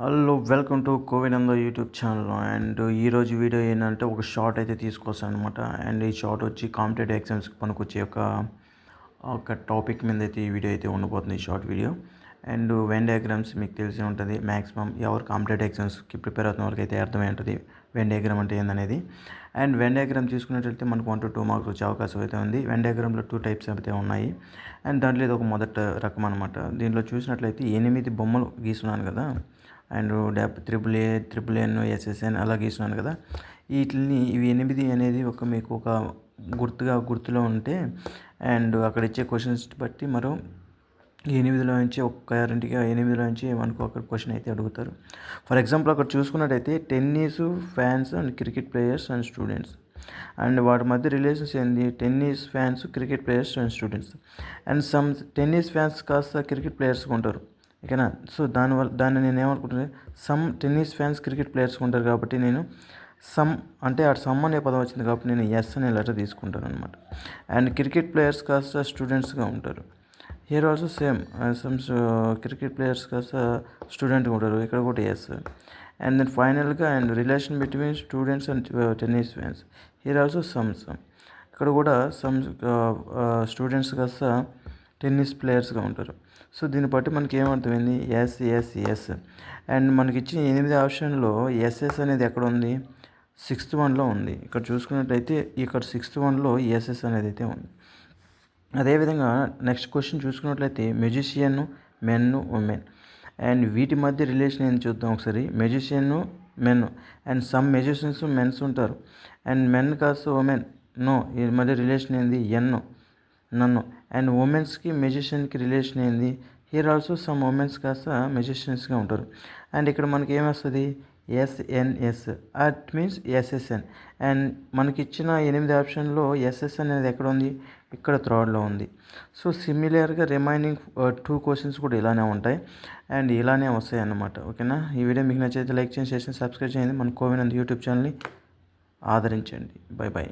Hello welcome to Kovinanda YouTube channel. And ఈరోజు video ఏంటంటే ఒక షార్ట్ అయితే తీసుకొస్తాను అనమాట. అండ్ ఈ షార్ట్ వచ్చి కాంపిటేటివ్ ఎగ్జామ్స్కి పనికొచ్చే ఒక టాపిక్ మీద అయితే ఈ వీడియో అయితే ఉండబోతుంది, ఈ short video. And Venn diagrams మీకు తెలిసి ఉంటుంది, మ్యాక్సిమం ఎవరు కాంపిటేటివ్ ఎగ్జామ్స్కి ప్రిపేర్ అవుతున్న వరకు అయితే అర్థమై ఉంటుంది వెన్ డయాగ్రామ్ అంటే ఏందనేది. అండ్ వెన్ డయాగ్రామ్ చూసుకున్నట్లయితే మనకు 1 to 2 మార్క్స్ వచ్చే అవకాశం అయితే ఉంది. వెన్ డయాగ్రామ్లో 2 టైప్స్ అయితే ఉన్నాయి. అండ్ దాంట్లో ఇది ఒక మొదటి రకం అనమాట. దీనిలో చూసినట్లయితే 8 బొమ్మలు గీస్తున్నాను కదా, అండ్ ట్రిపుల్ ఎన్, ఎస్ఎస్ఎన్ అలా గీస్తున్నాను కదా. ఇవి 8 అనేది మీకు ఒక గుర్తులో ఉంటే, అండ్ అక్కడ ఇచ్చే క్వశ్చన్స్ బట్టి మరో 8లో నుంచి మనకు ఒక క్వశ్చన్ అయితే అడుగుతారు. ఫర్ ఎగ్జాంపుల్ అక్కడ చూసుకున్నట్టయితే tennis fans and cricket players and students, and వాటి మధ్య రిలేషన్స్ ఏంది? Tennis fans, cricket players and students. And some tennis fans కాస్త క్రికెట్ ప్లేయర్స్గా ఉంటారు, ఓకేనా. సో దాన్ని నేను ఏమనుకుంటున్నాను, సమ్ టెన్నిస్ ఫ్యాన్స్ క్రికెట్ ప్లేయర్స్గా ఉంటారు కాబట్టి నేను సమ్ అంటే ఆ సమ్ అనే పదం వచ్చింది కాబట్టి నేను ఎస్ అనే లెటర్ తీసుకుంటాను అనమాట. అండ్ క్రికెట్ ప్లేయర్స్ కాస్త స్టూడెంట్స్గా ఉంటారు. Here also same, some cricket players కాస్త స్టూడెంట్గా ఉంటారు, ఇక్కడ కూడా ఎస్. అండ్ దెన్ ఫైనల్గా and relation between students and tennis fans, here also some ఇక్కడ కూడా సమ్ స్టూడెంట్స్ కాస్త టెన్నిస్ ప్లేయర్స్గా ఉంటారు. సో దీన్ని బట్టి మనకి ఏమర్థమైంది? Yes yes yes. అండ్ మనకి ఇచ్చిన 8 ఆప్షన్లో ఎస్ఎస్ అనేది ఎక్కడ ఉంది? 6th వన్లో ఉంది. ఇక్కడ చూసుకున్నట్టయితే ఇక్కడ 6th వన్లో ఎస్ఎస్ అనేది అయితే ఉంది. అదేవిధంగా నెక్స్ట్ క్వశ్చన్ చూసుకున్నట్లయితే మెజిషియన్, మెన్, ఉమెన్, అండ్ వీటి మధ్య రిలేషన్ ఏంటి చూద్దాం ఒకసారి. Magician, men, and some magicians mens ఉంటారు, అండ్ మెన్ కాస్త ఉమెన్, నో. ఈ మధ్య రిలేషన్ ఏంది? నన్ను. అండ్ ఉమెన్స్కి మెజిషియన్కి రిలేషన్ ఏంది? హియర్ ఆల్సో సమ్ ఉమెన్స్ కాస్త మెజిషియన్స్గా ఉంటారు. అండ్ ఇక్కడ మనకి ఏమొస్తుంది? SNS, at means SSN. And మనకి ఇచ్చిన 8 ఆప్షన్లో ఎస్ఎస్ఎన్ అనేది ఎక్కడ ఉంది? ఇక్కడ 3rdలో ఉంది. సో సిమిలర్గా రిమైనింగ్ 2 క్వశ్చన్స్ కూడా ఇలానే ఉంటాయి, అండ్ ఇలానే వస్తాయి అన్నమాట, ఓకేనా. ఈ వీడియో మీకు నచ్చితే లైక్ చేయండి, షేర్ చేయండి, సబ్స్క్రైబ్ చేయండి. మన కోవినంద యూట్యూబ్ ఛానల్ని ఆదరించండి. బై.